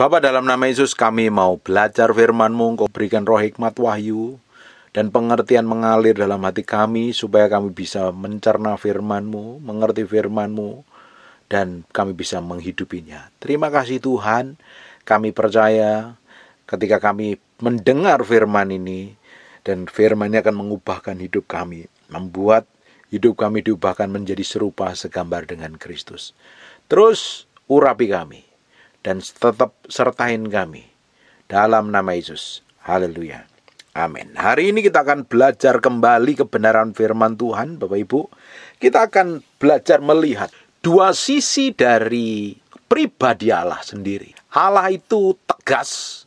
Bapa, dalam nama Yesus kami mau belajar firman-Mu. Engkau berikan roh hikmat wahyu dan pengertian mengalir dalam hati kami, supaya kami bisa mencerna firman-Mu, mengerti firman-Mu, dan kami bisa menghidupinya. Terima kasih Tuhan, kami percaya ketika kami mendengar firman ini, dan firman ini akan mengubahkan hidup kami, membuat hidup kami diubahkan menjadi serupa segambar dengan Kristus. Terus urapi kami, dan tetap sertain kami dalam nama Yesus. Haleluya. Amin. Hari ini kita akan belajar kembali kebenaran firman Tuhan, Bapak Ibu. Kita akan belajar melihat dua sisi dari pribadi Allah sendiri. Allah itu tegas,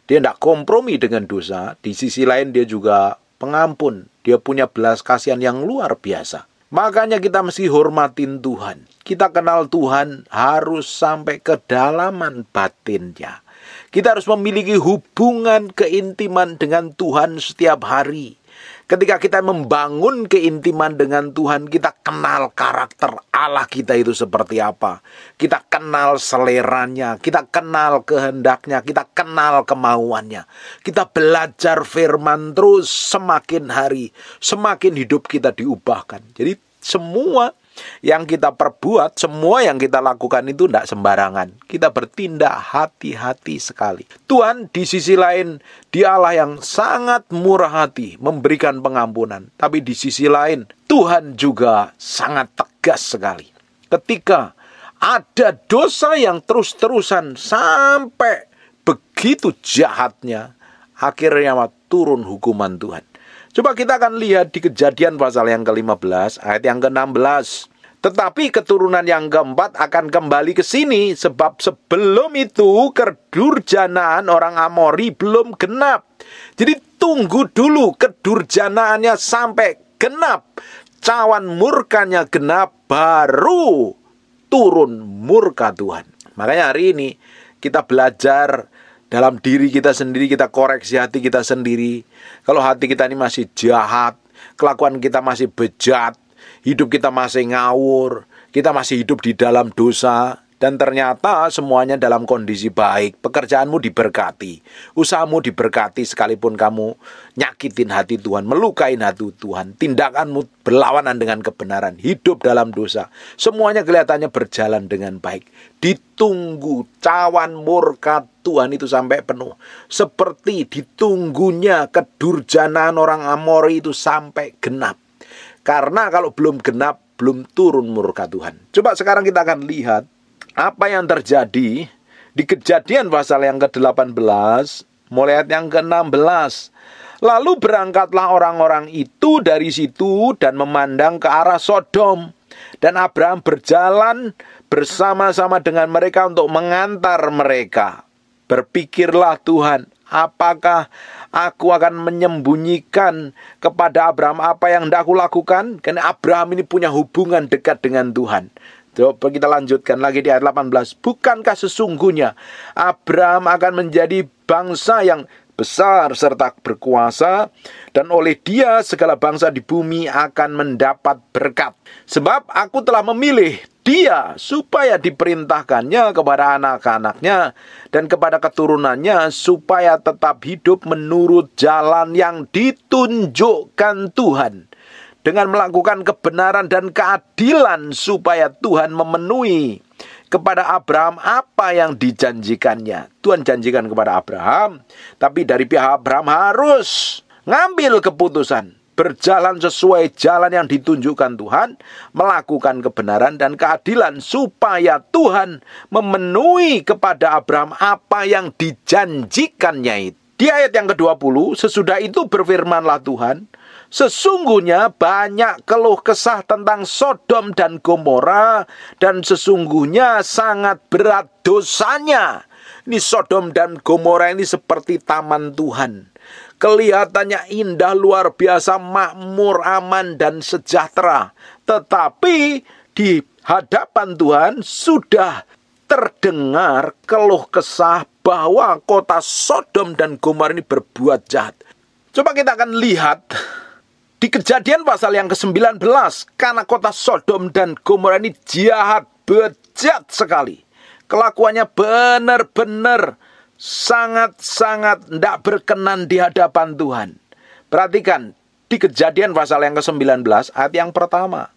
dia tidak kompromi dengan dosa. Di sisi lain dia juga pengampun, dia punya belas kasihan yang luar biasa. Makanya kita mesti hormatin Tuhan. Kita kenal Tuhan harus sampai kedalaman batinnya. Kita harus memiliki hubungan keintiman dengan Tuhan setiap hari. Ketika kita membangun keintiman dengan Tuhan, kita kenal karakter Allah kita itu seperti apa. Kita kenal seleranya, kita kenal kehendaknya, kita kenal kemauannya. Kita belajar firman terus, semakin hari, semakin hidup kita diubahkan. Jadi semua yang kita perbuat, semua yang kita lakukan itu tidak sembarangan. Kita bertindak hati-hati sekali. Tuhan di sisi lain, Dia Allah yang sangat murah hati, memberikan pengampunan. Tapi di sisi lain, Tuhan juga sangat tegas sekali. Ketika ada dosa yang terus-terusan sampai begitu jahatnya, akhirnya turun hukuman Tuhan. Coba kita akan lihat di Kejadian pasal yang ke-15, ayat yang ke-16. Tetapi keturunan yang keempat akan kembali ke sini, sebab sebelum itu kedurjanaan orang Amori belum genap. Jadi tunggu dulu kedurjanaannya sampai genap. Cawan murkanya genap, baru turun murka Tuhan. Makanya hari ini kita belajar dalam diri kita sendiri, kita koreksi hati kita sendiri. Kalau hati kita ini masih jahat, kelakuan kita masih bejat, hidup kita masih ngawur, kita masih hidup di dalam dosa, dan ternyata semuanya dalam kondisi baik. Pekerjaanmu diberkati, usahamu diberkati, sekalipun kamu nyakitin hati Tuhan, melukain hati Tuhan, tindakanmu berlawanan dengan kebenaran, hidup dalam dosa, semuanya kelihatannya berjalan dengan baik. Ditunggu cawan murka Tuhan itu sampai penuh, seperti ditunggunya kedurjanaan orang Amori itu sampai genap. Karena kalau belum genap, belum turun murka Tuhan. Coba sekarang kita akan lihat apa yang terjadi di Kejadian pasal yang ke-18, mulai ayat yang ke-16. Lalu berangkatlah orang-orang itu dari situ dan memandang ke arah Sodom. Dan Abraham berjalan bersama-sama dengan mereka untuk mengantar mereka. Berpikirlah Tuhan, apakah aku akan menyembunyikan kepada Abraham apa yang hendak aku lakukan? Karena Abraham ini punya hubungan dekat dengan Tuhan. Coba kita lanjutkan lagi di ayat 18. Bukankah sesungguhnya Abraham akan menjadi bangsa yang besar serta berkuasa, dan oleh dia segala bangsa di bumi akan mendapat berkat. Sebab aku telah memilih dia supaya diperintahkannya kepada anak-anaknya dan kepada keturunannya, supaya tetap hidup menurut jalan yang ditunjukkan Tuhan, dengan melakukan kebenaran dan keadilan, supaya Tuhan memenuhi kepada Abraham apa yang dijanjikannya. Tuhan janjikan kepada Abraham, tapi dari pihak Abraham harus ngambil keputusan, berjalan sesuai jalan yang ditunjukkan Tuhan, melakukan kebenaran dan keadilan, supaya Tuhan memenuhi kepada Abraham apa yang dijanjikannya itu. Di ayat yang ke-20, sesudah itu berfirmanlah Tuhan, sesungguhnya banyak keluh kesah tentang Sodom dan Gomora, dan sesungguhnya sangat berat dosanya. Ini Sodom dan Gomora ini seperti taman Tuhan. Kelihatannya indah, luar biasa, makmur, aman, dan sejahtera. Tetapi di hadapan Tuhan sudah terdengar keluh kesah bahwa kota Sodom dan Gomora ini berbuat jahat. Coba kita akan lihat di Kejadian pasal yang ke-19, karena kota Sodom dan Gomora ini jahat, bejat sekali. Kelakuannya benar-benar sangat-sangat tidak berkenan di hadapan Tuhan. Perhatikan, di Kejadian pasal yang ke-19 ayat yang pertama.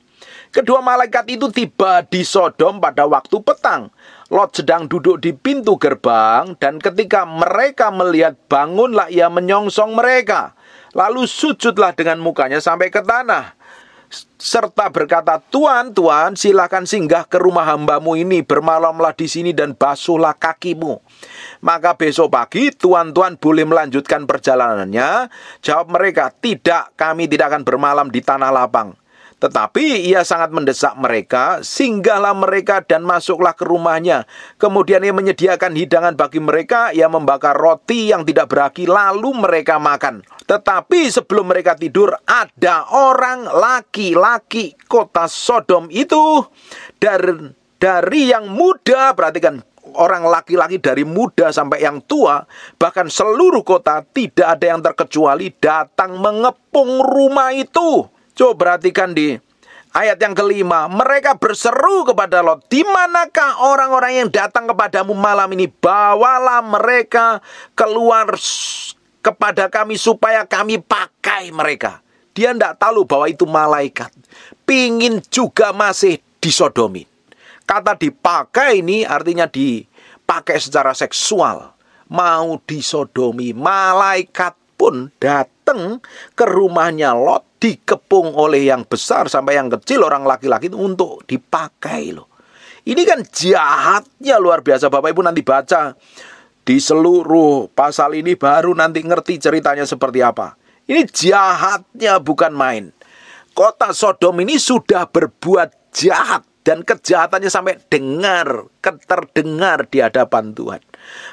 Kedua malaikat itu tiba di Sodom pada waktu petang. Lot sedang duduk di pintu gerbang, dan ketika mereka melihat, bangunlah ia menyongsong mereka. Lalu sujudlah dengan mukanya sampai ke tanah, serta berkata, Tuan, Tuan, silakan singgah ke rumah hambamu ini, bermalamlah di sini dan basuhlah kakimu. Maka besok pagi tuan-tuan boleh melanjutkan perjalanannya. Jawab mereka, tidak, kami tidak akan bermalam di tanah lapang. Tetapi ia sangat mendesak mereka, singgahlah mereka dan masuklah ke rumahnya. Kemudian ia menyediakan hidangan bagi mereka, ia membakar roti yang tidak beragi, lalu mereka makan. Tetapi sebelum mereka tidur, ada orang laki-laki kota Sodom itu, dari yang muda, perhatikan, orang laki-laki dari muda sampai yang tua, bahkan seluruh kota tidak ada yang terkecuali, datang mengepung rumah itu. Coba perhatikan di ayat yang kelima. Mereka berseru kepada Lot, di manakah orang-orang yang datang kepadamu malam ini? Bawalah mereka keluar kepada kami supaya kami pakai mereka. Dia tidak tahu bahwa itu malaikat. Pingin juga masih disodomi. Kata dipakai ini artinya dipakai secara seksual. Mau disodomi. Malaikat pun datang ke rumahnya Lot, dikepung oleh yang besar sampai yang kecil, orang laki-laki itu untuk dipakai loh. Ini kan jahatnya luar biasa. Bapak Ibu nanti baca di seluruh pasal ini baru nanti ngerti ceritanya seperti apa. Ini jahatnya bukan main. Kota Sodom ini sudah berbuat jahat, dan kejahatannya sampai terdengar di hadapan Tuhan.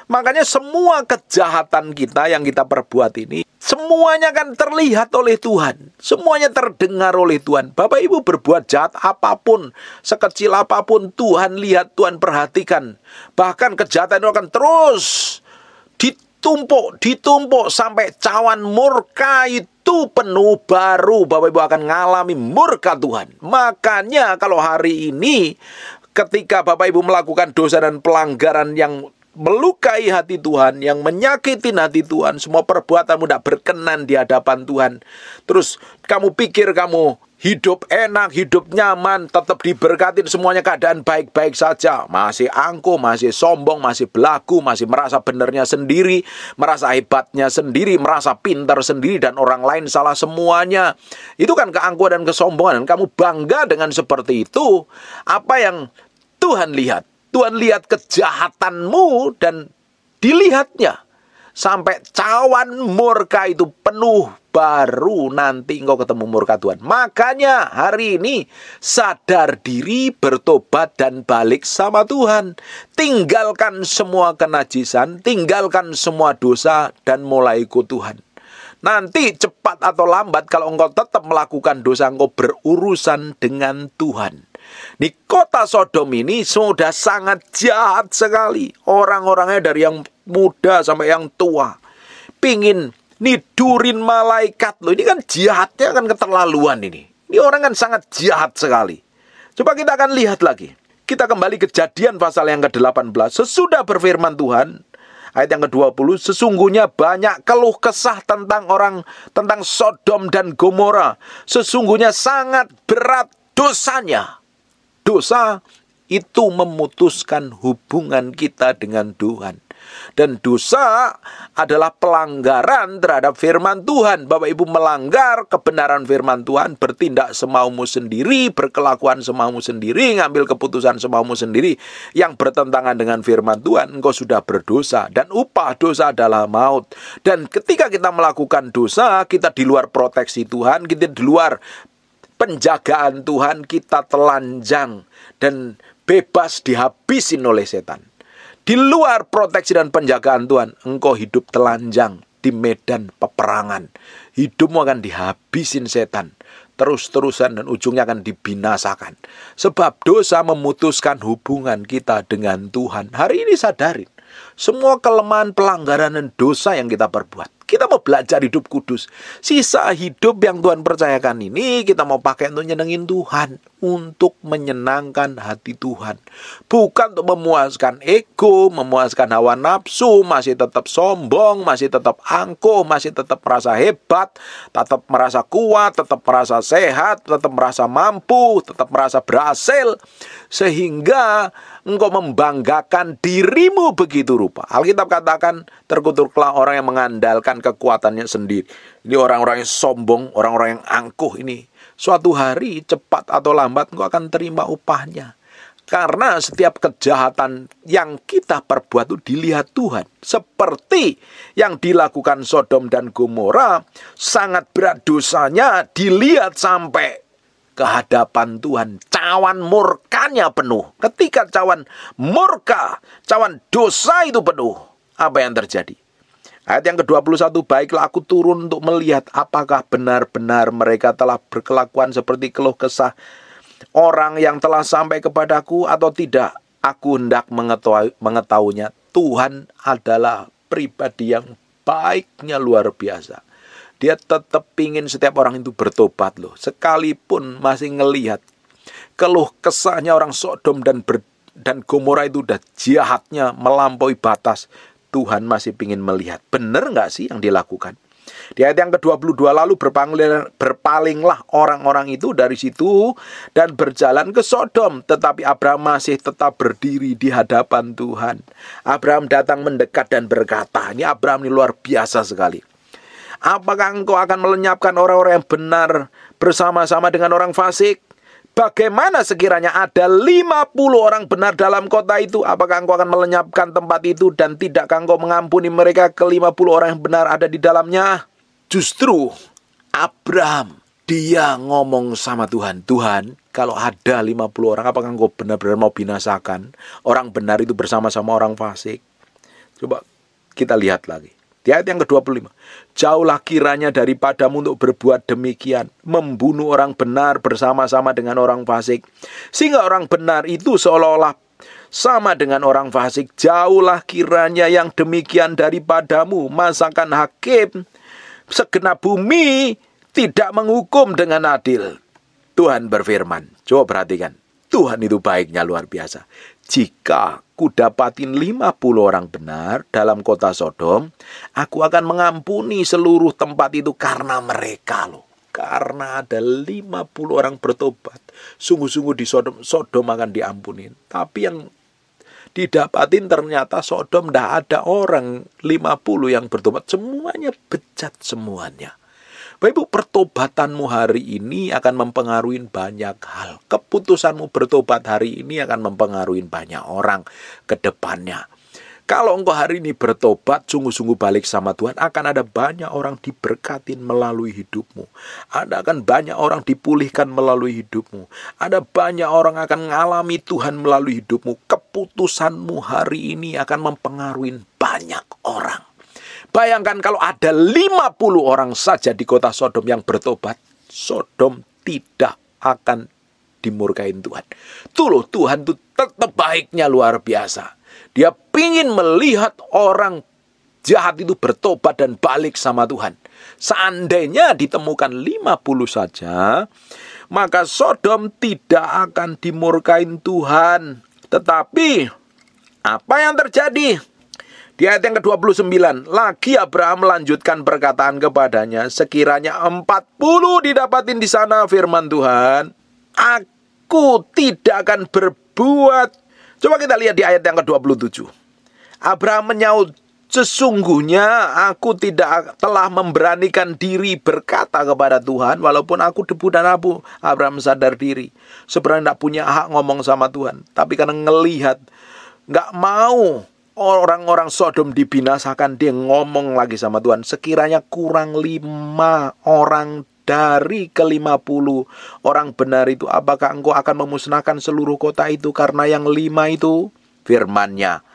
Makanya semua kejahatan kita yang kita perbuat ini, semuanya kan terlihat oleh Tuhan. Semuanya terdengar oleh Tuhan. Bapak Ibu berbuat jahat apapun, sekecil apapun, Tuhan lihat, Tuhan perhatikan. Bahkan kejahatan itu akan terus ditumpuk sampai cawan murka itu penuh, baru Bapak Ibu akan mengalami murka Tuhan. Makanya kalau hari ini ketika Bapak Ibu melakukan dosa dan pelanggaran yang melukai hati Tuhan, yang menyakiti hati Tuhan, semua perbuatanmu tidak berkenan di hadapan Tuhan. Terus kamu pikir kamu hidup enak, hidup nyaman, tetap diberkatin, semuanya keadaan baik-baik saja. Masih angkuh, masih sombong, masih belagu, masih merasa benernya sendiri, merasa hebatnya sendiri, merasa pintar sendiri, dan orang lain salah semuanya. Itu kan keangkuhan dan kesombongan. Dan kamu bangga dengan seperti itu. Apa yang Tuhan lihat? Tuhan lihat kejahatanmu dan dilihatnya sampai cawan murka itu penuh, baru nanti engkau ketemu murka Tuhan. Makanya hari ini sadar diri, bertobat dan balik sama Tuhan. Tinggalkan semua kenajisan, tinggalkan semua dosa dan mulai ikut Tuhan. Nanti cepat atau lambat kalau engkau tetap melakukan dosa, engkau berurusan dengan Tuhan. Di kota Sodom ini sudah sangat jahat sekali. Orang-orangnya dari yang muda sampai yang tua, pingin nidurin malaikat loh. Ini kan jahatnya kan keterlaluan ini. Ini orang kan sangat jahat sekali. Coba kita akan lihat lagi. Kita kembali Kejadian pasal yang ke-18. Sesudah berfirman Tuhan, ayat yang ke-20, sesungguhnya banyak keluh kesah tentang Sodom dan Gomora. Sesungguhnya sangat berat dosanya. Dosa itu memutuskan hubungan kita dengan Tuhan. Dan dosa adalah pelanggaran terhadap firman Tuhan. Bapak Ibu melanggar kebenaran firman Tuhan, bertindak semaumu sendiri, berkelakuan semaumu sendiri, ngambil keputusan semaumu sendiri yang bertentangan dengan firman Tuhan, engkau sudah berdosa. Dan upah dosa adalah maut. Dan ketika kita melakukan dosa, kita di luar proteksi Tuhan, kita di luar penjagaan Tuhan, kita telanjang dan bebas dihabisin oleh setan. Di luar proteksi dan penjagaan Tuhan, engkau hidup telanjang di medan peperangan. Hidupmu akan dihabisin setan terus-terusan dan ujungnya akan dibinasakan. Sebab dosa memutuskan hubungan kita dengan Tuhan. Hari ini sadarin semua kelemahan, pelanggaran, dan dosa yang kita perbuat. Kita mau belajar hidup kudus. Sisa hidup yang Tuhan percayakan ini kita mau pakai untuk nyenengin Tuhan. untuk menyenangkan hati Tuhan. Bukan untuk memuaskan ego, memuaskan hawa nafsu, masih tetap sombong, masih tetap angkuh, masih tetap merasa hebat, tetap merasa kuat, tetap merasa sehat, tetap merasa mampu, tetap merasa berhasil. Sehingga engkau membanggakan dirimu begitu rupa. Alkitab katakan, terkutuklah orang yang mengandalkan kekuatannya sendiri. Ini orang-orang yang sombong, orang-orang yang angkuh ini. Suatu hari cepat atau lambat engkau akan terima upahnya. Karena setiap kejahatan yang kita perbuat itu dilihat Tuhan. Seperti yang dilakukan Sodom dan Gomora, sangat berat dosanya dilihat sampai ke hadapan Tuhan. Cawan murkanya penuh. Ketika cawan murka, cawan dosa itu penuh, apa yang terjadi? Ayat yang ke-21, baiklah aku turun untuk melihat apakah benar-benar mereka telah berkelakuan seperti keluh kesah orang yang telah sampai kepadaku atau tidak. Aku hendak mengetahuinya. Tuhan adalah pribadi yang baiknya luar biasa. Dia tetap ingin setiap orang itu bertobat loh. Sekalipun masih ngelihat keluh kesahnya orang Sodom dan Gomora itu udah jahatnya melampaui batas, Tuhan masih ingin melihat. Benar nggak sih yang dilakukan? Di ayat yang ke-22, lalu berpalinglah orang-orang itu dari situ dan berjalan ke Sodom. Tetapi Abraham masih tetap berdiri di hadapan Tuhan. Abraham datang mendekat dan berkata, ini Abraham ini luar biasa sekali. Apakah engkau akan melenyapkan orang-orang yang benar bersama-sama dengan orang fasik? Bagaimana sekiranya ada 50 orang benar dalam kota itu? Apakah engkau akan melenyapkan tempat itu dan tidakkah engkau mengampuni mereka ke-50 orang yang benar ada di dalamnya? Justru Abraham, dia ngomong sama Tuhan, Tuhan, kalau ada 50 orang, apakah engkau benar-benar mau binasakan orang benar itu bersama-sama orang fasik? Coba kita lihat lagi. Di ayat yang ke-25, jauhlah kiranya daripadamu untuk berbuat demikian, membunuh orang benar bersama-sama dengan orang fasik, sehingga orang benar itu seolah-olah sama dengan orang fasik. Jauhlah kiranya yang demikian daripadamu, masakan hakim segenap bumi tidak menghukum dengan adil. Tuhan berfirman, coba perhatikan, Tuhan itu baiknya luar biasa. Jika ku dapatin 50 orang benar dalam kota Sodom, aku akan mengampuni seluruh tempat itu karena mereka loh. Karena ada 50 orang bertobat, sungguh-sungguh di Sodom akan diampuni. Tapi yang didapatin ternyata Sodom tidak ada orang 50 yang bertobat. Semuanya bejat semuanya. Bapak Ibu, pertobatanmu hari ini akan mempengaruhi banyak hal. Keputusanmu bertobat hari ini akan mempengaruhi banyak orang ke depannya. Kalau engkau hari ini bertobat, sungguh-sungguh balik sama Tuhan, akan ada banyak orang diberkatin melalui hidupmu. Ada akan banyak orang dipulihkan melalui hidupmu. Ada banyak orang akan mengalami Tuhan melalui hidupmu. Keputusanmu hari ini akan mempengaruhi banyak orang. Bayangkan kalau ada 50 orang saja di kota Sodom yang bertobat, Sodom tidak akan dimurkain Tuhan. Tuh loh, Tuhan itu tetap baiknya luar biasa. Dia pingin melihat orang jahat itu bertobat dan balik sama Tuhan. Seandainya ditemukan 50 saja, maka Sodom tidak akan dimurkain Tuhan. Tetapi apa yang terjadi? Di ayat yang ke-29, lagi Abraham melanjutkan perkataan kepadanya, sekiranya 40 didapatin di sana firman Tuhan, aku tidak akan berbuat. Coba kita lihat di ayat yang ke-27. Abraham menyaut, sesungguhnya aku tidak telah memberanikan diri berkata kepada Tuhan, walaupun aku debu dan abu. Abraham sadar diri, sebenarnya tidak punya hak ngomong sama Tuhan. Tapi karena ngelihat, nggak mau orang-orang Sodom dibinasakan, dia ngomong lagi sama Tuhan, sekiranya kurang 5 orang dari ke-50 orang benar itu, apakah engkau akan memusnahkan seluruh kota itu karena yang 5 itu? Firman-Nya,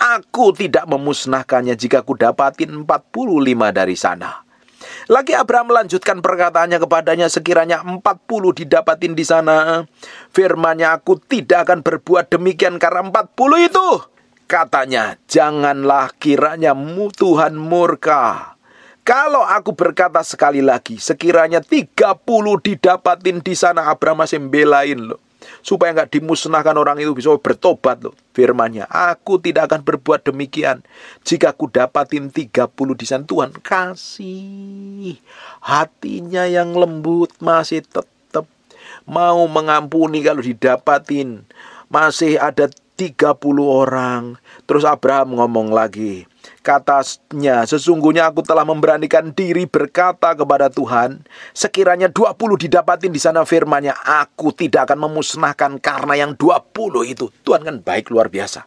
aku tidak memusnahkannya jika ku dapatin 45 dari sana. Lagi Abraham melanjutkan perkataannya kepadanya, sekiranya 40 didapatin di sana. Firman-Nya, aku tidak akan berbuat demikian karena 40 itu. Katanya, janganlah kiranya Tuhan murka Kalau aku berkata sekali lagi, sekiranya 30 didapatin di sana, Abraham masih belain loh. Supaya nggak dimusnahkan orang itu, bisa bertobat loh. Firman-Nya, aku tidak akan berbuat demikian jika aku dapatin 30 di sana. Tuhan kasih hatinya yang lembut, masih tetap mau mengampuni kalau didapatin. Masih ada 30 orang. Terus Abraham ngomong lagi, katanya, sesungguhnya aku telah memberanikan diri berkata kepada Tuhan, sekiranya 20 didapatin di sana firman-Nya, aku tidak akan memusnahkan karena yang 20 itu. Tuhan kan baik luar biasa.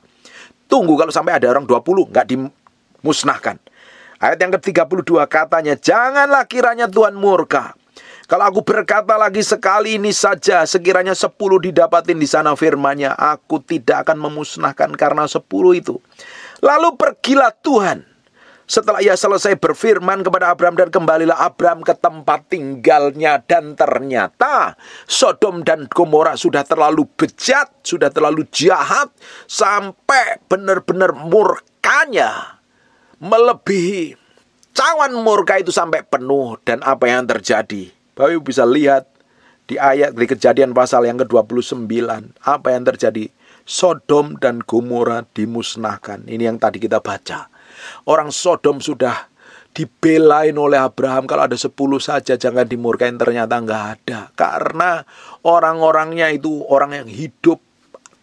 Tunggu kalau sampai ada orang 20 nggak dimusnahkan. Ayat yang ke-32 katanya, janganlah kiranya Tuhan murka. Kalau aku berkata lagi sekali ini saja, sekiranya 10 didapatin di sana firman-Nya, aku tidak akan memusnahkan karena 10 itu. Lalu pergilah Tuhan setelah ia selesai berfirman kepada Abraham, dan kembalilah Abraham ke tempat tinggalnya. Dan ternyata Sodom dan Gomora sudah terlalu bejat, sudah terlalu jahat, sampai benar-benar murkanya melebihi. Cawan murka itu sampai penuh. Dan apa yang terjadi? Bapak Ibu bisa lihat di ayat di Kejadian pasal yang ke-29. Apa yang terjadi? Sodom dan Gomora dimusnahkan. Ini yang tadi kita baca. Orang Sodom sudah dibelain oleh Abraham. Kalau ada 10 saja jangan dimurkain. Ternyata nggak ada. Karena orang-orangnya itu orang yang hidup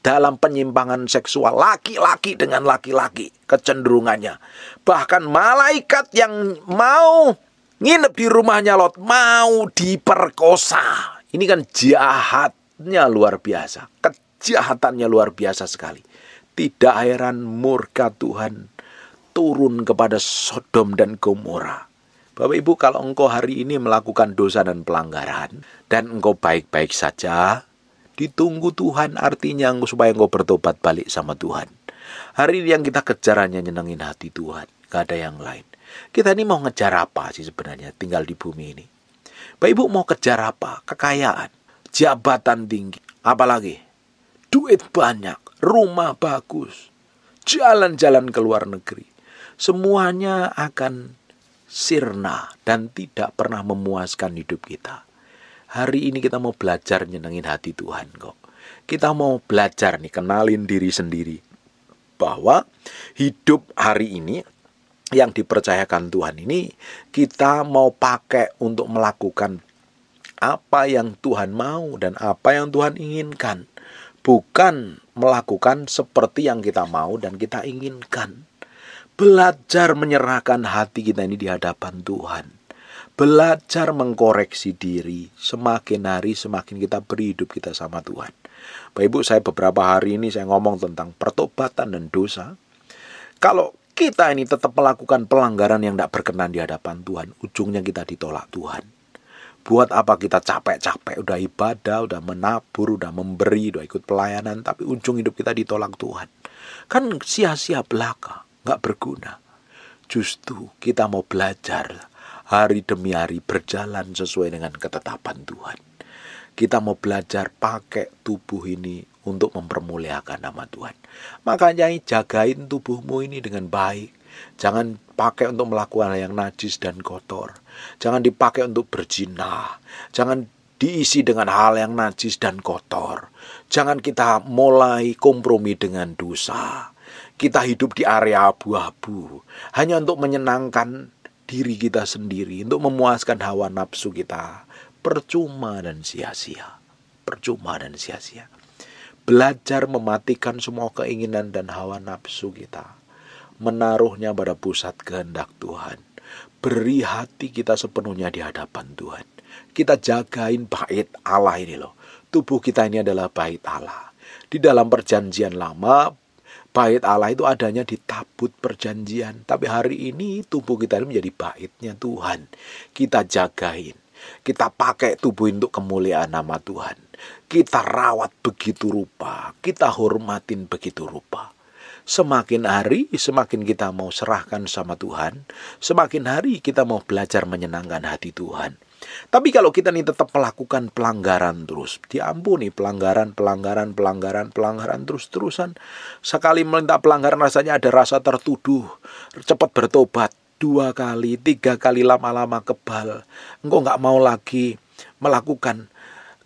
dalam penyimpangan seksual. Laki-laki dengan laki-laki kecenderungannya. Bahkan malaikat yang mau nginep di rumahnya Lot mau diperkosa. Ini kan jahatnya luar biasa. Kejahatannya luar biasa sekali. Tidak heran murka Tuhan turun kepada Sodom dan Gomora. Bapak Ibu, kalau engkau hari ini melakukan dosa dan pelanggaran, dan engkau baik-baik saja, ditunggu Tuhan, artinya supaya engkau bertobat balik sama Tuhan. Hari ini yang kita kejar hanya nyenengin hati Tuhan, gak ada yang lain. Kita ini mau ngejar apa sih sebenarnya tinggal di bumi ini? Bapak Ibu mau kejar apa? Kekayaan, jabatan tinggi, apalagi duit banyak, rumah bagus, jalan-jalan ke luar negeri. Semuanya akan sirna dan tidak pernah memuaskan hidup kita. Hari ini kita mau belajar nyenengin hati Tuhan kok. Kita mau belajar nih, kenalin diri sendiri. Bahwa hidup hari ini yang dipercayakan Tuhan ini, kita mau pakai untuk melakukan apa yang Tuhan mau dan apa yang Tuhan inginkan. Bukan melakukan seperti yang kita mau dan kita inginkan. Belajar menyerahkan hati kita ini di hadapan Tuhan. Belajar mengkoreksi diri. Semakin hari semakin kita berhidup kita sama Tuhan. Bapak Ibu, saya beberapa hari ini saya ngomong tentang pertobatan dan dosa. Kalau kita ini tetap melakukan pelanggaran yang tidak berkenan di hadapan Tuhan, ujungnya kita ditolak Tuhan. Buat apa kita capek-capek, udah ibadah, udah menabur, udah memberi, udah ikut pelayanan, tapi ujung hidup kita ditolak Tuhan. Kan sia-sia belaka, gak berguna. Justru kita mau belajar hari demi hari berjalan sesuai dengan ketetapan Tuhan. Kita mau belajar pakai tubuh ini untuk mempermuliakan nama Tuhan. Makanya jagain tubuhmu ini dengan baik. Jangan pakai untuk melakukan hal yang najis dan kotor. Jangan dipakai untuk berzina. Jangan diisi dengan hal yang najis dan kotor. Jangan kita mulai kompromi dengan dosa. Kita hidup di area abu-abu hanya untuk menyenangkan diri kita sendiri, untuk memuaskan hawa nafsu kita. Percuma dan sia-sia. Percuma dan sia-sia. Belajar mematikan semua keinginan dan hawa nafsu kita. Menaruhnya pada pusat kehendak Tuhan. Beri hati kita sepenuhnya di hadapan Tuhan. Kita jagain bait Allah ini loh. Tubuh kita ini adalah bait Allah. Di dalam perjanjian lama, bait Allah itu adanya di tabut perjanjian. Tapi hari ini tubuh kita ini menjadi baitnya Tuhan. Kita jagain. Kita pakai tubuh untuk kemuliaan nama Tuhan. Kita rawat begitu rupa. Kita hormatin begitu rupa. Semakin hari, semakin kita mau serahkan sama Tuhan. Semakin hari kita mau belajar menyenangkan hati Tuhan. Tapi kalau kita ini tetap melakukan pelanggaran terus, diampuni pelanggaran terus-terusan. Sekali minta pelanggaran rasanya ada rasa tertuduh, cepat bertobat. 2 kali, 3 kali lama-lama kebal. Engkau nggak mau lagi melakukan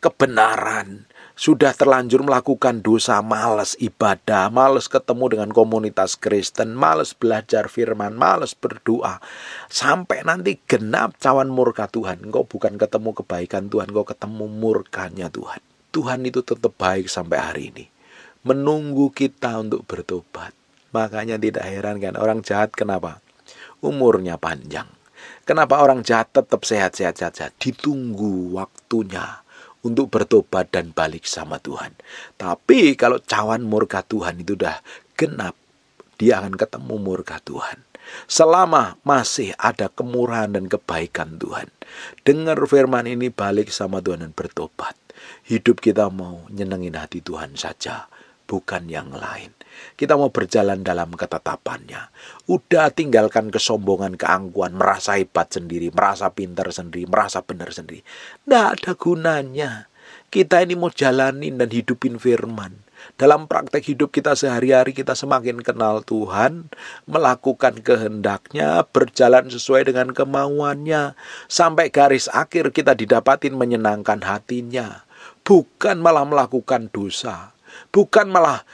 kebenaran. Sudah terlanjur melakukan dosa, malas ibadah, malas ketemu dengan komunitas Kristen, malas belajar firman, malas berdoa. Sampai nanti genap cawan murka Tuhan. Engkau bukan ketemu kebaikan Tuhan, engkau ketemu murkanya Tuhan. Tuhan itu tetap baik sampai hari ini. Menunggu kita untuk bertobat. Makanya tidak heran kan orang jahat kenapa? Umurnya panjang. Kenapa orang jahat tetap sehat-sehat saja? Ditunggu waktunya untuk bertobat dan balik sama Tuhan. Tapi kalau cawan murka Tuhan itu udah genap, dia akan ketemu murka Tuhan. Selama masih ada kemurahan dan kebaikan Tuhan, dengar firman ini, balik sama Tuhan dan bertobat. Hidup kita mau nyenengin hati Tuhan saja, bukan yang lain. Kita mau berjalan dalam ketetapannya. Udah tinggalkan kesombongan, keangkuhan, merasa hebat sendiri, merasa pintar sendiri, merasa benar sendiri. Nggak ada gunanya. Kita ini mau jalanin dan hidupin firman. Dalam praktek hidup kita sehari-hari kita semakin kenal Tuhan, melakukan kehendaknya, berjalan sesuai dengan kemauannya. Sampai garis akhir kita didapatin menyenangkan hatinya. Bukan malah melakukan dosa. Bukan malah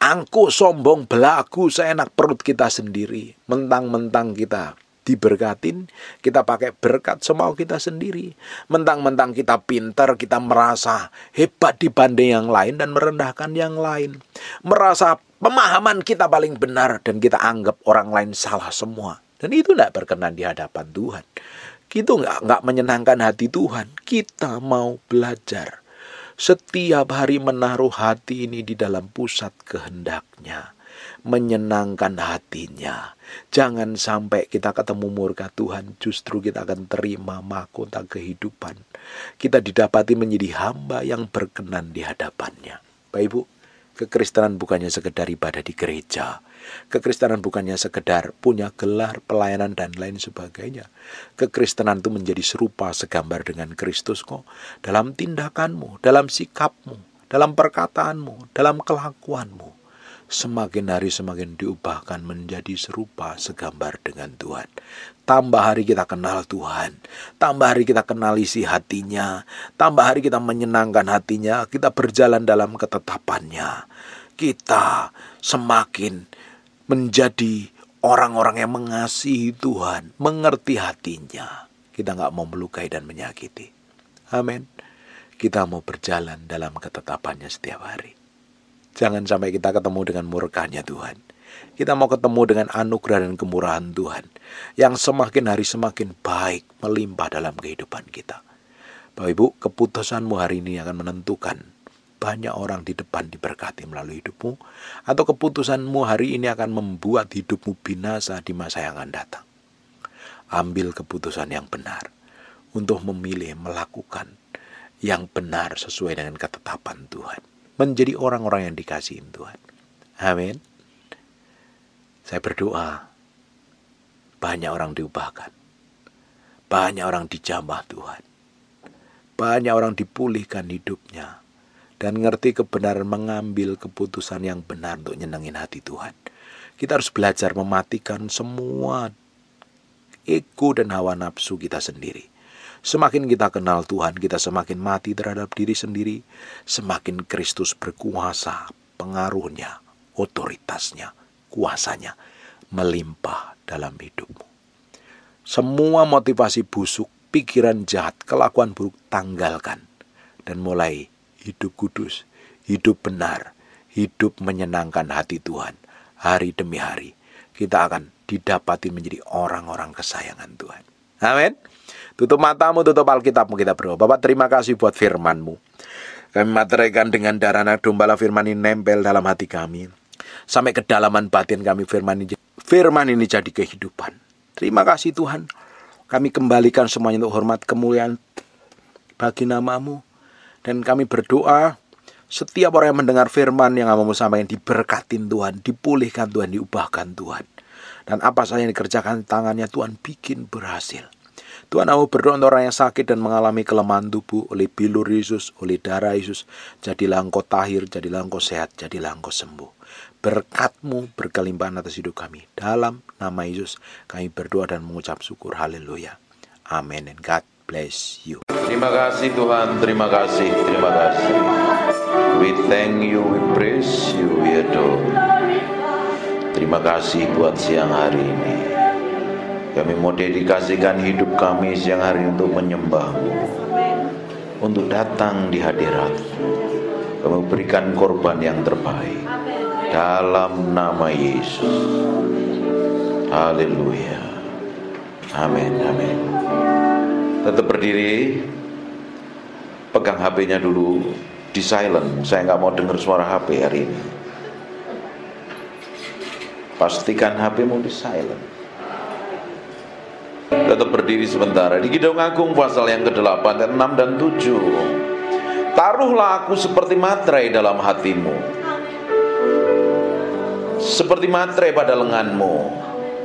angkuh, sombong, belagu, seenak perut kita sendiri. Mentang-mentang kita diberkatin, kita pakai berkat semau kita sendiri. Mentang-mentang kita pintar, kita merasa hebat dibanding yang lain dan merendahkan yang lain. Merasa pemahaman kita paling benar dan kita anggap orang lain salah semua. Dan itu tidak berkenan di hadapan Tuhan. Itu nggak menyenangkan hati Tuhan. Kita mau belajar setiap hari menaruh hati ini di dalam pusat kehendaknya, menyenangkan hatinya. Jangan sampai kita ketemu murka Tuhan, justru kita akan terima mahkota kehidupan. Kita didapati menjadi hamba yang berkenan di hadapannya. Bapak Ibu, kekristenan bukannya sekedar ibadah di gereja. Kekristenan bukannya sekedar punya gelar, pelayanan, dan lain sebagainya. Kekristenan itu menjadi serupa segambar dengan Kristus kok. Dalam tindakanmu, dalam sikapmu, dalam perkataanmu, dalam kelakuanmu. Semakin hari semakin diubahkan menjadi serupa segambar dengan Tuhan. Tambah hari kita kenal Tuhan. Tambah hari kita kenal isi hatinya. Tambah hari kita menyenangkan hatinya. Kita berjalan dalam ketetapannya. Kita semakin menjadi orang-orang yang mengasihi Tuhan, mengerti hatinya. Kita nggak mau melukai dan menyakiti. Amin. Kita mau berjalan dalam ketetapannya setiap hari. Jangan sampai kita ketemu dengan murkanya Tuhan. Kita mau ketemu dengan anugerah dan kemurahan Tuhan yang semakin hari semakin baik melimpah dalam kehidupan kita. Bapak Ibu, keputusanmu hari ini akan menentukan banyak orang di depan diberkati melalui hidupmu, atau keputusanmu hari ini akan membuat hidupmu binasa di masa yang akan datang. Ambil keputusan yang benar untuk memilih melakukan yang benar sesuai dengan ketetapan Tuhan. Menjadi orang-orang yang dikasihi Tuhan. Amin. Saya berdoa banyak orang diubahkan. Banyak orang dijamah Tuhan. Banyak orang dipulihkan hidupnya. Dan ngerti kebenaran mengambil keputusan yang benar untuk nyenengin hati Tuhan. Kita harus belajar mematikan semua ego dan hawa nafsu kita sendiri. Semakin kita kenal Tuhan, kita semakin mati terhadap diri sendiri. Semakin Kristus berkuasa, pengaruhnya, otoritasnya, kuasanya melimpah dalam hidupmu. Semua motivasi busuk, pikiran jahat, kelakuan buruk tanggalkan. Dan mulai hidup kudus, hidup benar, hidup menyenangkan hati Tuhan. Hari demi hari kita akan didapati menjadi orang-orang kesayangan Tuhan. Amin. Tutup matamu, tutup Alkitabmu, kita berdoa. Bapak, terima kasih buat firman-Mu. Kami materaikan dengan darah anak domba, firman ini nempel dalam hati kami. Sampai kedalaman batin kami firman ini jadi kehidupan. Terima kasih Tuhan. Kami kembalikan semuanya untuk hormat kemuliaan bagi nama-Mu. Dan kami berdoa setiap orang yang mendengar firman yang kamu sampaikan diberkatin Tuhan, dipulihkan Tuhan, diubahkan Tuhan. Dan apa saja yang dikerjakan tangannya Tuhan bikin berhasil. Tuhan, aku berdoa untuk orang yang sakit dan mengalami kelemahan tubuh oleh bilur Yesus, oleh darah Yesus. Jadilah engkau tahir, jadilah engkau sehat, jadilah engkau sembuh. Berkat-Mu berkelimpahan atas hidup kami. Dalam nama Yesus kami berdoa dan mengucap syukur. Haleluya. Amin. And God bless you. Terima kasih Tuhan, terima kasih, terima kasih. We thank you, we praise you, we adore. Terima kasih buat siang hari ini. Kami mau dedikasikan hidup kami siang hari untuk menyembah-Mu, untuk datang di hadirat. Kami berikan korban yang terbaik dalam nama Yesus. Haleluya. Amin, amin. Tetap berdiri. Pegang HP-nya dulu, di silent. Saya nggak mau dengar suara HP hari ini. Pastikan HP-mu di silent. Tetap berdiri sebentar. Di Kidung Agung pasal yang ke-8 ayat 6 dan 7. Taruhlah aku seperti materai dalam hatimu, seperti materai pada lenganmu,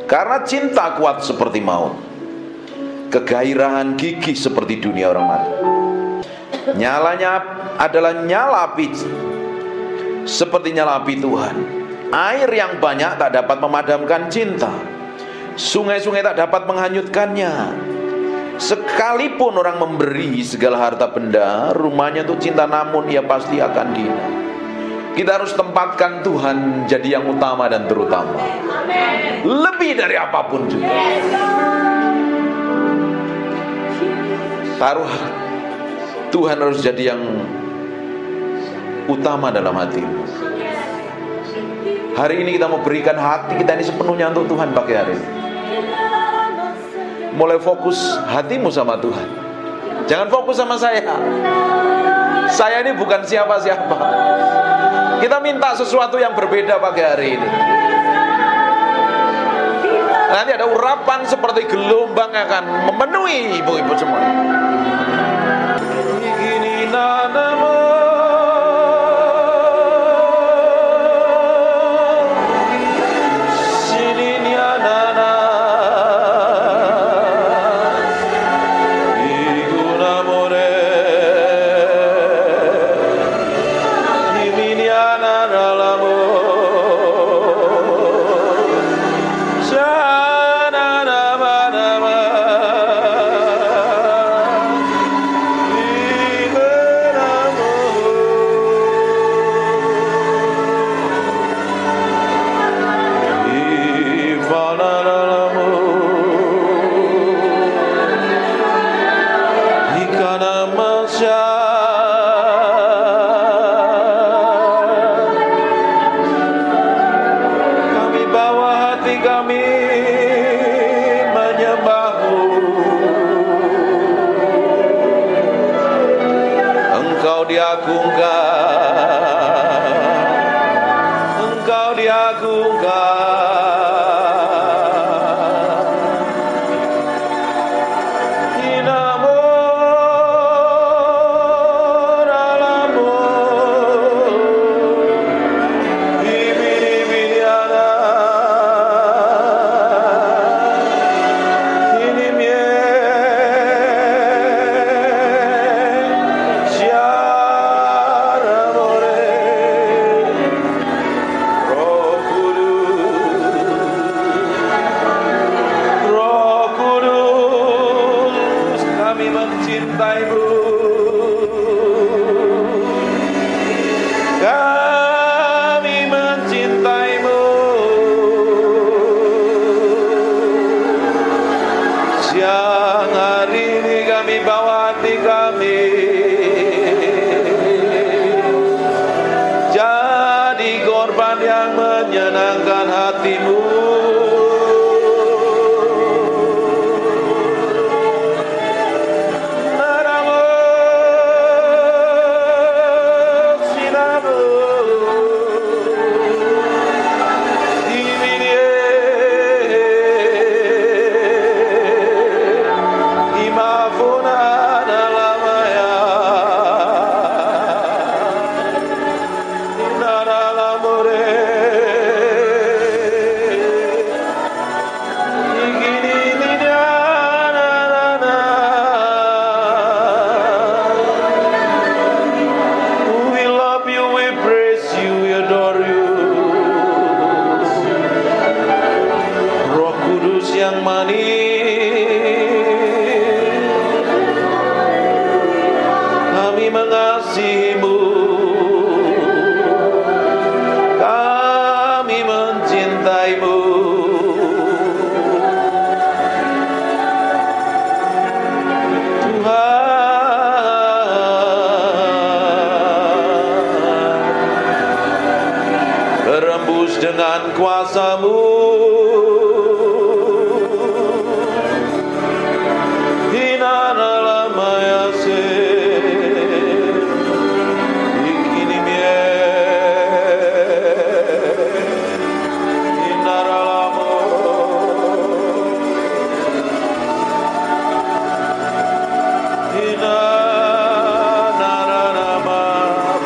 karena cinta kuat seperti maut, kegairahan gigih seperti dunia orang mati. Nyalanya adalah nyala api, seperti nyala api Tuhan. Air yang banyak tak dapat memadamkan cinta, sungai-sungai tak dapat menghanyutkannya. Sekalipun orang memberi segala harta benda, rumahnya untuk cinta, namun ia pasti akan hina. Kita harus tempatkan Tuhan jadi yang utama dan terutama, lebih dari apapun juga. Taruh Tuhan harus jadi yang utama dalam hatimu. Hari ini kita mau berikan hati kita ini sepenuhnya untuk Tuhan pagi hari ini. Mulai fokus hatimu sama Tuhan. Jangan fokus sama saya. Saya ini bukan siapa-siapa. Kita minta sesuatu yang berbeda pagi hari ini. Nanti ada urapan seperti gelombang yang akan memenuhi ibu-ibu semua. Ini namamu, Engkau diagungkan, yang manis, kami mengasihimu, kami mencintaimu. Berembus dengan kuasa-Mu,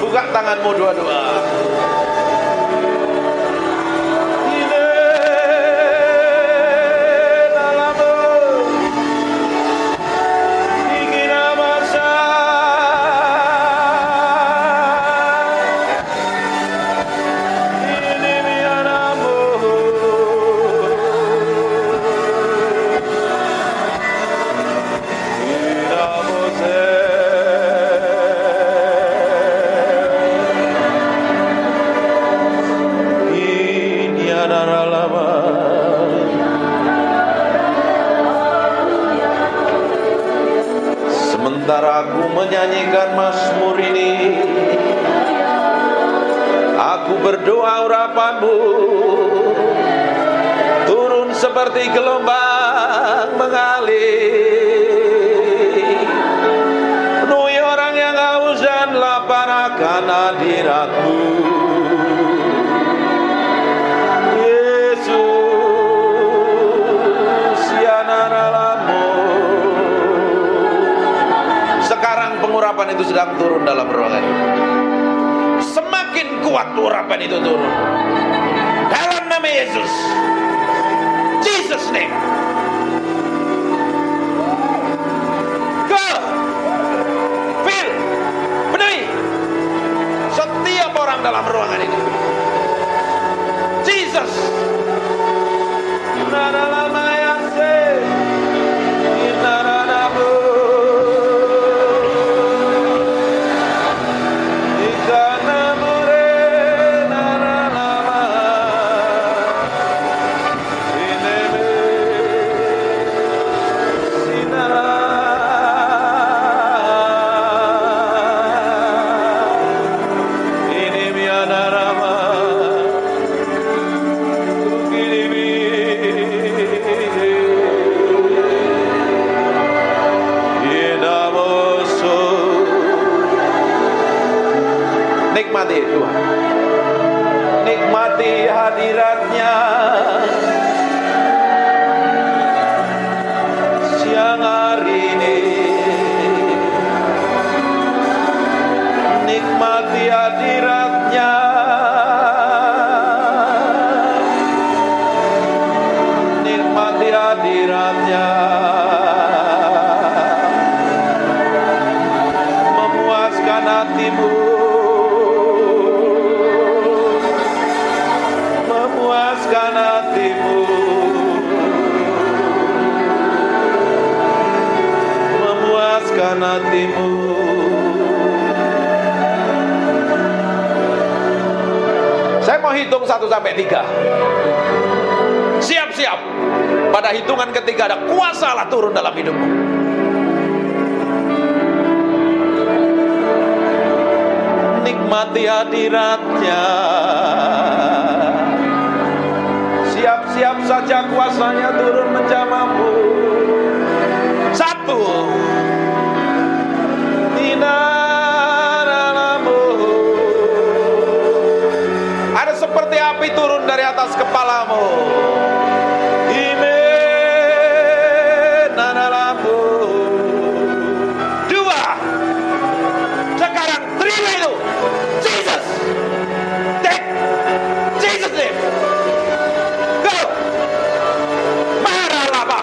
buka tanganmu dua-dua. Sementara aku menyanyikan mazmur ini, aku berdoa urapan-Mu turun seperti gelombang mengalir, penuhi orang yang haus dan lapar akan hadirat-Mu. Sekarang pengurapan itu sedang turun dalam ruangan ini. Semakin kuat urapan itu turun dalam nama Yesus. Jesus name. Go, fill, penuhi setiap orang dalam ruangan ini. Jesus. Nikmati Tuhan, nikmati hadirat-Nya siang hari ini, nikmati hadirat-Nya, nikmati hadirat-Nya, memuaskan hatimu, memuaskan hatimu, memuaskan hatimu. Saya mau hitung 1 sampai 3. Siap-siap. Pada hitungan ketiga ada kuasa Allah turun dalam hidupmu. Nikmati hadirat-Nya. Siap-siap saja kuasanya turun menjamahmu. 1. Ada seperti api turun dari atas kepalamu. Dua. Sekarang terima itu. Jesus. Take. Jesus name. Go. Maralaba.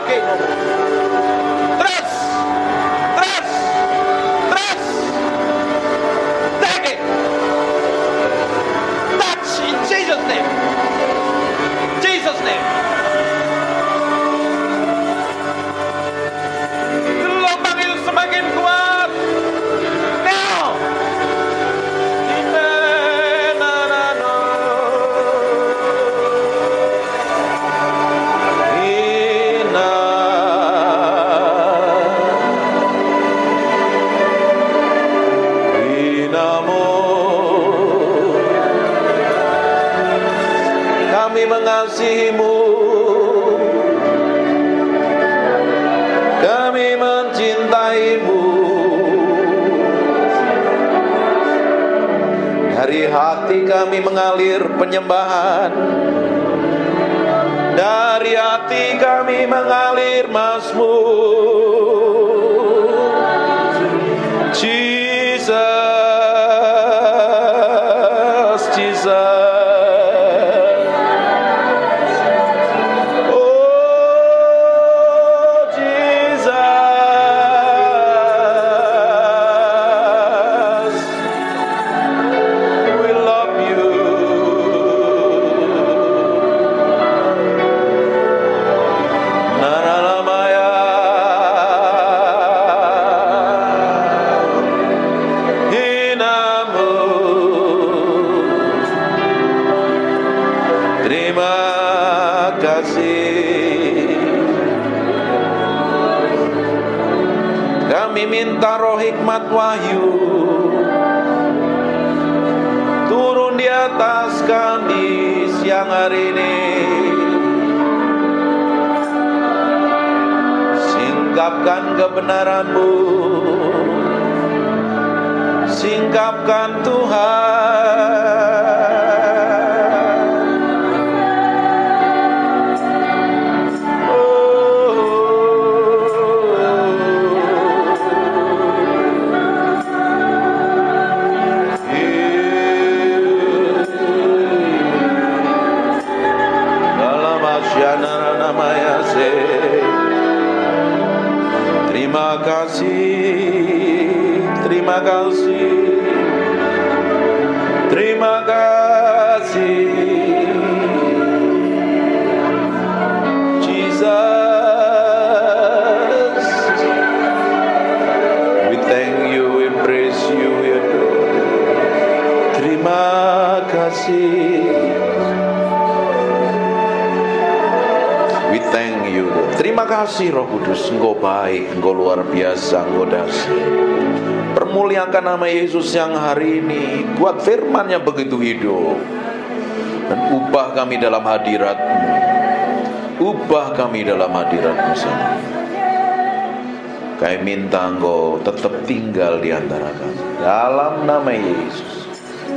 hati kami mengalir penyembahan, dari hati kami mengalir Mazmur. Jesus, Jesus. Minta roh hikmat wahyu turun di atas kami siang hari ini. Singkapkan kebenaran-Mu, singkapkan Tuhan. Terima kasih, terima kasih, terima kasih, Jesus. We thank you, we praise you, we adore. Terima kasih. We thank you. Terima kasih Roh Kudus, Engkau baik, Engkau luar biasa, Engkau dahsyat. Permuliakan nama Yesus yang hari ini. Buat firman-Nya begitu hidup. Dan ubah kami dalam hadirat-Mu. Ubah kami dalam hadirat-Mu sendiri. Kami minta Engkau tetap tinggal di antara kami. Dalam nama Yesus.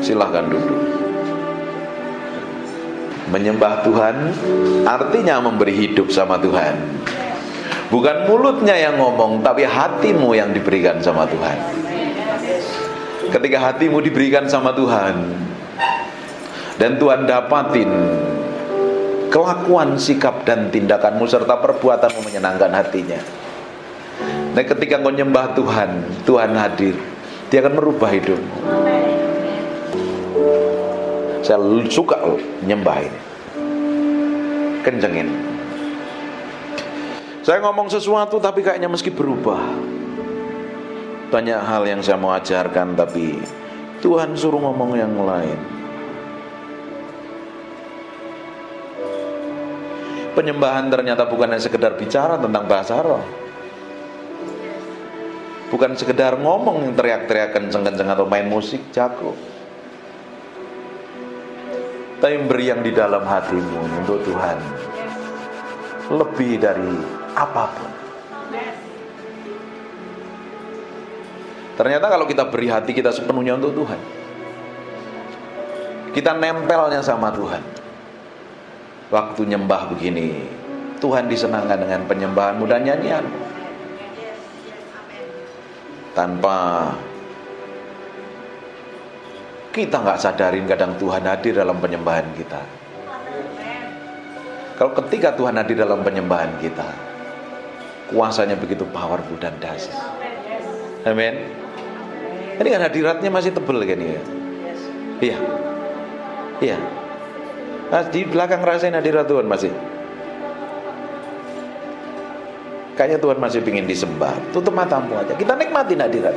Silahkan duduk. Menyembah Tuhan artinya memberi hidup sama Tuhan. Bukan mulutnya yang ngomong, tapi hatimu yang diberikan sama Tuhan. Ketika hatimu diberikan sama Tuhan dan Tuhan dapatin kelakuan, sikap dan tindakanmu serta perbuatanmu menyenangkan hatinya. Nah, ketika kau nyembah Tuhan, Tuhan hadir. Dia akan merubah hidupmu. Saya suka nyembah ini. Kencengin. Saya ngomong sesuatu tapi kayaknya meski berubah. Banyak hal yang saya mau ajarkan tapi Tuhan suruh ngomong yang lain. Penyembahan ternyata bukan hanya sekedar bicara tentang bahasa roh. Bukan sekedar ngomong yang teriak-teriak kenceng-kenceng atau main musik jago. Tapi beri yang di dalam hatimu untuk Tuhan lebih dari apapun. Ternyata kalau kita beri hati kita sepenuhnya untuk Tuhan, kita nempelnya sama Tuhan. Waktu nyembah begini, Tuhan disenangkan dengan penyembahanmu dan nyanyianmu. Tanpa kita nggak sadarin kadang Tuhan hadir dalam penyembahan kita. Kalau ketika Tuhan hadir dalam penyembahan kita, kuasanya begitu powerful dan dahsyat. Amin. Ini kan hadiratnya masih tebel kan ya? Iya. Iya. Nah, di belakang rasain hadirat Tuhan masih. Kayaknya Tuhan masih ingin disembah. Tutup matamu aja. Kita nikmatin hadirat.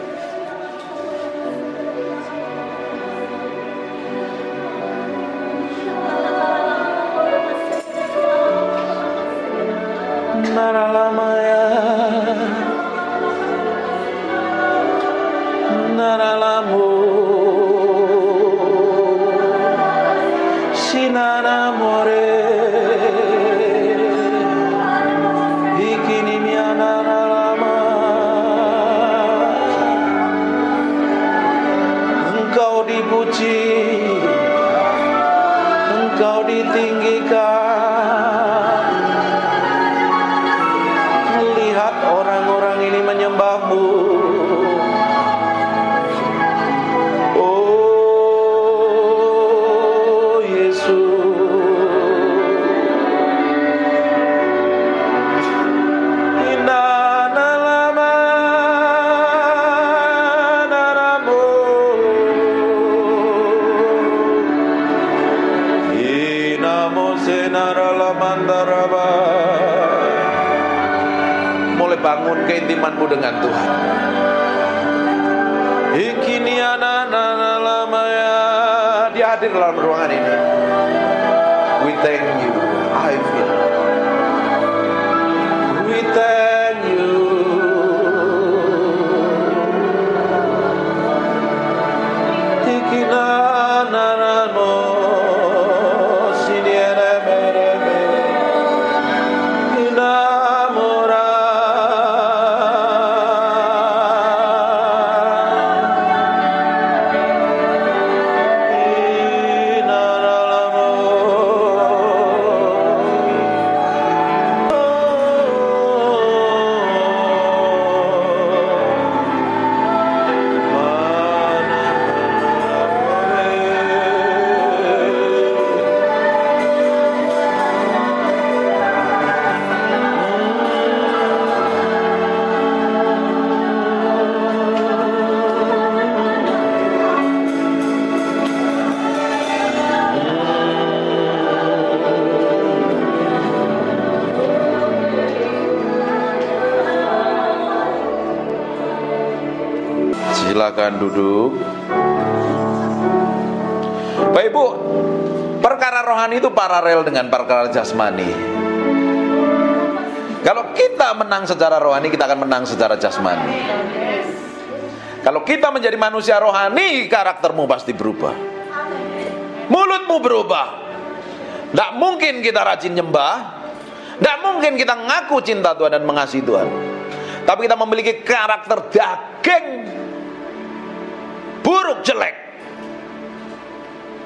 Naralamaya, naralamu, sinanamore, ikinimia naralama. Engkau dipuji, tinggikan. Lihat orang-orang ini menyembah-Mu. Oh Yesus. Mulai bangun keintimanmu dengan Tuhan. Dia hadir dalam ruangan ini. We thank you. I feel. We thank you. Silakan duduk. Bapak Ibu, perkara rohani itu paralel dengan perkara jasmani. Kalau kita menang secara rohani, kita akan menang secara jasmani. Kalau kita menjadi manusia rohani, karaktermu pasti berubah. Mulutmu berubah. Tidak mungkin kita rajin nyembah, tidak mungkin kita ngaku cinta Tuhan dan mengasihi Tuhan, tapi kita memiliki karakter daging, buruk, jelek,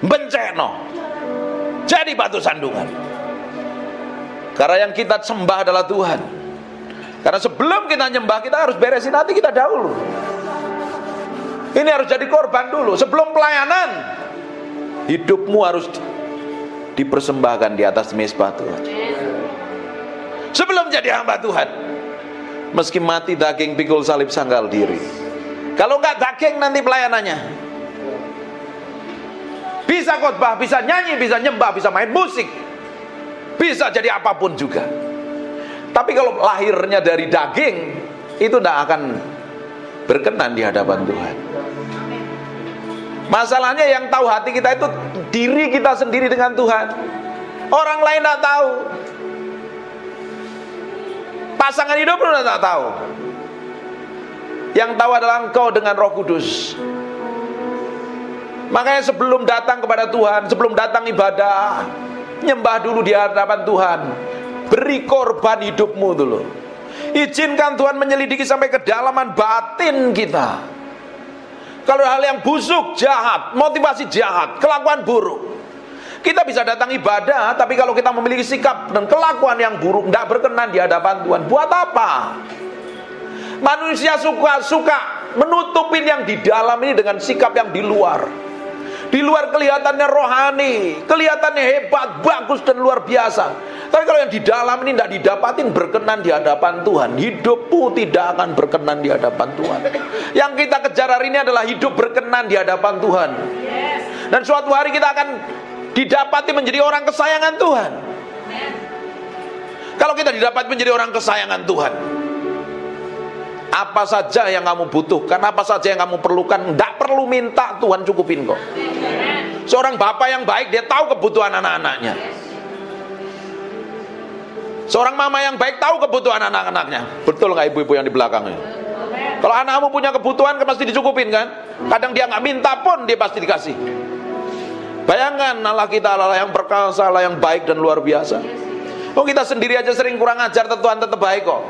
benceno, jadi batu sandungan. Karena yang kita sembah adalah Tuhan. Karena sebelum kita nyembah, kita harus beresin hati kita dahulu. Ini harus jadi korban dulu. Sebelum pelayanan, hidupmu harus dipersembahkan di atas mezbah Tuhan. Sebelum jadi hamba Tuhan, meski mati daging, pikul salib, sanggal diri. Kalau enggak daging, nanti pelayanannya bisa khotbah, bisa nyanyi, bisa nyembah, bisa main musik, bisa jadi apapun juga. Tapi kalau lahirnya dari daging, itu tidak akan berkenan di hadapan Tuhan. Masalahnya yang tahu hati kita itu diri kita sendiri dengan Tuhan. Orang lain tidak tahu. Pasangan hidup pun tidak tahu. Yang tahu adalah engkau dengan Roh Kudus. Makanya sebelum datang kepada Tuhan, sebelum datang ibadah, nyembah dulu di hadapan Tuhan. Beri korban hidupmu dulu. Izinkan Tuhan menyelidiki sampai kedalaman batin kita. Kalau hal yang busuk, jahat, motivasi jahat, kelakuan buruk, kita bisa datang ibadah, tapi kalau kita memiliki sikap dan kelakuan yang buruk, tidak berkenan di hadapan Tuhan, buat apa? Manusia suka menutupin yang di dalam ini dengan sikap yang di luar. Di luar kelihatannya rohani, kelihatannya hebat, bagus dan luar biasa. Tapi kalau yang di dalam ini tidak didapatin berkenan di hadapan Tuhan, hidupmu tidak akan berkenan di hadapan Tuhan. Yang kita kejar hari ini adalah hidup berkenan di hadapan Tuhan. Dan suatu hari kita akan didapati menjadi orang kesayangan Tuhan. Kalau kita didapati menjadi orang kesayangan Tuhan, apa saja yang kamu butuhkan, apa saja yang kamu perlukan, tidak perlu minta, Tuhan cukupin kok. Seorang bapak yang baik, dia tahu kebutuhan anak-anaknya. Seorang mama yang baik tahu kebutuhan anak-anaknya. Betul nggak ibu-ibu yang di belakangnya? Kalau anakmu punya kebutuhan, kan pasti dicukupin kan? Kadang dia nggak minta pun, dia pasti dikasih. Bayangkan Allah kita Allah yang perkasa, Allah yang baik dan luar biasa. Oh, kita sendiri aja sering kurang ajar, Tuhan tetap baik kok.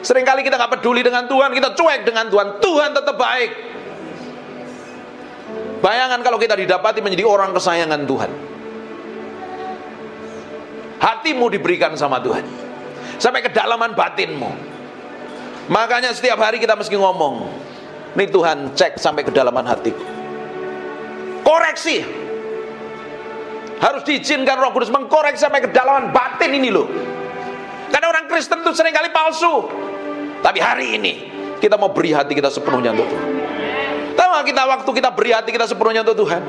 Seringkali kita nggak peduli dengan Tuhan, kita cuek dengan Tuhan, Tuhan tetap baik. Bayangkan kalau kita didapati menjadi orang kesayangan Tuhan. hatimu diberikan sama Tuhan, sampai kedalaman batinmu. Makanya setiap hari kita mesti ngomong, nih Tuhan, cek sampai kedalaman hatiku. Koreksi. Harus diizinkan Roh Kudus mengkoreksi sampai kedalaman batin ini loh. Karena orang Kristen itu seringkali palsu. Tapi hari ini kita mau beri hati kita sepenuhnya untuk Tuhan. Tahu gak kita waktu kita beri hati kita sepenuhnya untuk Tuhan?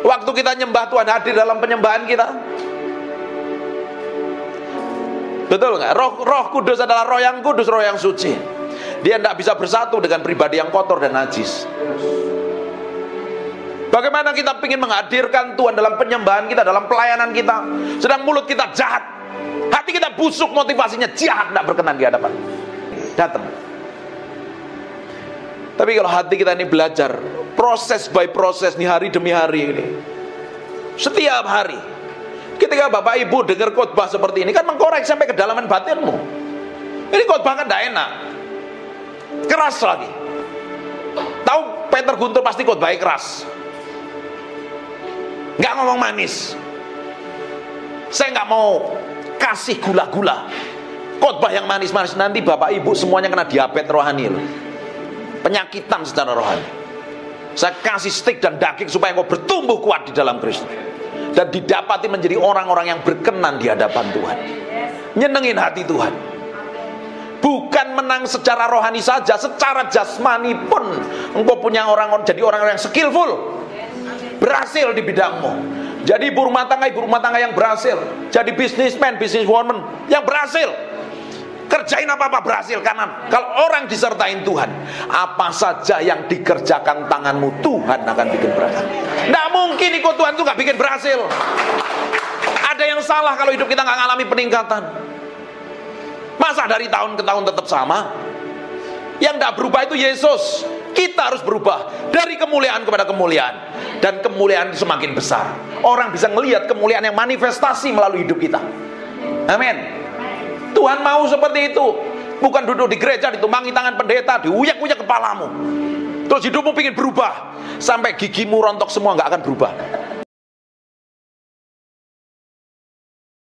Waktu kita nyembah Tuhan, hadir dalam penyembahan kita. Betul nggak? Roh Kudus adalah roh yang kudus, roh yang suci. Dia tidak bisa bersatu dengan pribadi yang kotor dan najis. Bagaimana kita ingin menghadirkan Tuhan dalam penyembahan kita, dalam pelayanan kita, sedang mulut kita jahat, hati kita busuk, motivasinya jahat, tidak berkenan di hadapan. Datang. Tapi kalau hati kita ini belajar proses by proses nih, hari demi hari ini, setiap hari, ketika Bapak Ibu dengar khotbah seperti ini, kan mengkorek sampai kedalaman batinmu. Ini khotbah kan tidak enak, keras lagi. Tahu Peter Guntur pasti khotbahnya keras, nggak ngomong manis. Saya nggak mau kasih gula-gula, khotbah yang manis-manis, nanti Bapak Ibu semuanya kena diabetes rohani loh. Penyakitan secara rohani. Saya kasih stik dan daging supaya engkau bertumbuh kuat di dalam Kristus dan didapati menjadi orang-orang yang berkenan di hadapan Tuhan, nyenengin hati Tuhan. Bukan menang secara rohani saja, secara jasmani pun engkau punya jadi orang-orang yang skillful, berhasil di bidangmu. Jadi ibu rumah tangga yang berhasil, jadi businessman, businesswoman yang berhasil. Kerjain apa-apa berhasil, karena kalau orang disertain Tuhan, apa saja yang dikerjakan tanganmu Tuhan akan bikin berhasil. Nggak mungkin ikut Tuhan itu nggak bikin berhasil. Ada yang salah kalau hidup kita nggak ngalami peningkatan. Masa dari tahun ke tahun tetap sama? Yang nggak berubah itu Yesus. Kita harus berubah dari kemuliaan kepada kemuliaan, dan kemuliaan semakin besar. Orang bisa melihat kemuliaan yang manifestasi melalui hidup kita. Amin. Tuhan mau seperti itu. Bukan duduk di gereja, ditumpangi tangan pendeta, diuyak-uyak kepalamu, terus hidupmu ingin berubah, sampai gigimu rontok semua, nggak akan berubah.